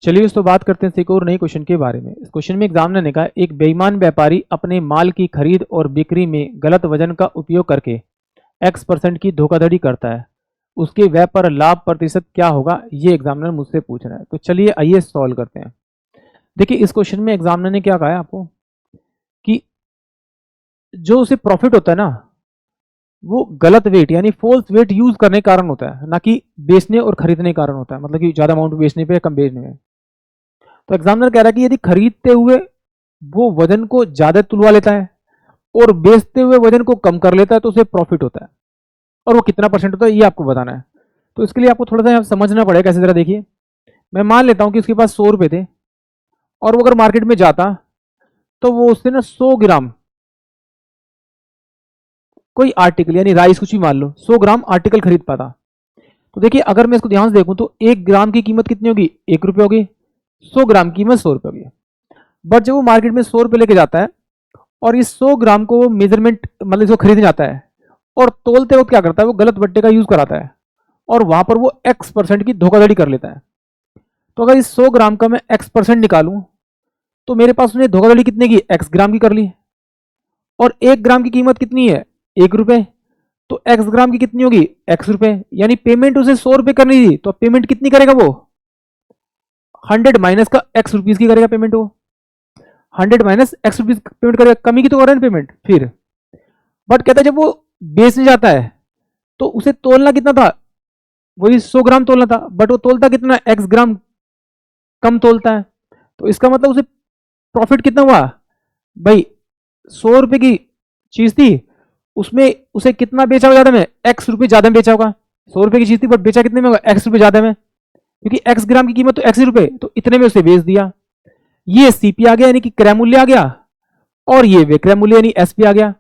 चलिए दोस्तों बात करते हैं एक और नए क्वेश्चन के बारे में। इस क्वेश्चन में एग्जामिनर ने कहा एक बेईमान व्यापारी अपने माल की खरीद और बिक्री में गलत वजन का उपयोग करके x% की धोखाधड़ी करता है, उसके व्यय पर लाभ प्रतिशत क्या होगा, ये एग्जामिनर मुझसे पूछ रहा है। तो चलिए आइए सॉल्व करते हैं। देखिए इस क्वेश्चन में एग्जामिनर ने क्या कहा है आपको कि जो उसे प्रॉफिट होता है ना, वो गलत वेट यानी फॉल्स वेट यूज करने के कारण होता है, ना कि बेचने और खरीदने के कारण होता है। मतलब कि ज्यादा अमाउंट बेचने पे या कम बेचने में। तो एग्जामिनर कह रहा है कि यदि खरीदते हुए वो वजन को ज्यादा तुलवा लेता है और बेचते हुए वजन को कम कर लेता है तो उसे प्रॉफिट होता है, और वो कितना परसेंट होता है ये आपको बताना है। तो इसके लिए आपको थोड़ा सा समझना पड़ेगा। कैसे जरा देखिए, मैं मान लेता हूं कि उसके पास 100 रुपए थे और वो अगर मार्केट में जाता तो वो उससे ना 100 ग्राम कोई आर्टिकल यानी राइस कुछ भी मान लो 100 ग्राम आर्टिकल खरीद पाता। तो देखिए अगर मैं इसको ध्यान से देखूं तो 1 ग्राम की कीमत कितनी होगी, 1 रुपये होगी। 100 ग्राम की कीमत 100 रुपये होगी। बट जब वो मार्केट में 100 रुपये लेके जाता है और इस 100 ग्राम को वो मेजरमेंट मतलब इसको खरीदने जाता है और तोलते वक्त क्या करता है, वो गलत बट्टे का यूज कराता है और वहां पर वो x% की धोखाधड़ी कर लेता है। तो अगर इस 100 ग्राम का मैं x% निकालूं तो मेरे पास उसने धोखाधड़ी कितने की, x ग्राम की कर ली। और 1 ग्राम की कीमत कितनी है, 1 रुपये। तो x ग्राम की कितनी होगी, x रुपये। यानी पेमेंट उसे 100 रुपये करनी थी, तो पेमेंट कितनी करेगा वो, 100 माइनस का x रुपीज की करेगा पेमेंट। वो 100 माइनस x रुपीज पेमेंट करेगा, कमी की तो कर रहा है पेमेंट फिर। बट कहता है जब वो बेचने जाता है तो उसे तोलना कितना था, वही 100 ग्राम तोलना था, बट वो तोलता कितना, x ग्राम कम तोलता है। तो इसका मतलब उसे प्रॉफिट कितना हुआ भाई, 100 रुपए की चीज थी उसमें उसे कितना बेचा होगा ज्यादा में, x रुपये ज्यादा में बेचा होगा। 100 रुपए की चीज थी बट बेचा कितने में होगा, x रुपये ज्यादा में, क्योंकि x ग्राम की कीमत तो x रुपए, तो इतने में उसे बेच दिया। ये सीपी आ गया यानी कि क्रय मूल्य आ गया, और ये विक्रय मूल्य यानी एसपी आ गया।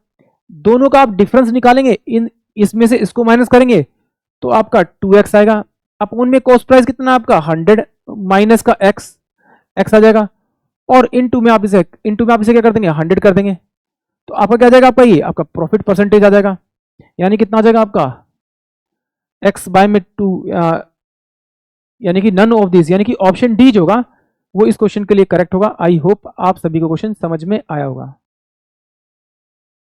दोनों का आप डिफरेंस निकालेंगे, इन इसमें से इसको माइनस करेंगे तो आपका 2x आएगा। अपोन में कॉस्ट प्राइस कितना आपका 100 माइनस का x आ जाएगा, और इनटू में आप इसे क्या कर देंगे, 100 कर देंगे। तो आपका क्या आ जाएगा, आपका ये आपका प्रॉफिट परसेंटेज आ जाएगा। यानी कितना आ जाएगा आपका x बाय में 2, यानी कि नन ऑफ दिस, यानी कि ऑप्शन डी जो होगा वो इस क्वेश्चन के लिए करेक्ट होगा। आई होप आप सभी को क्वेश्चन समझ में आया होगा।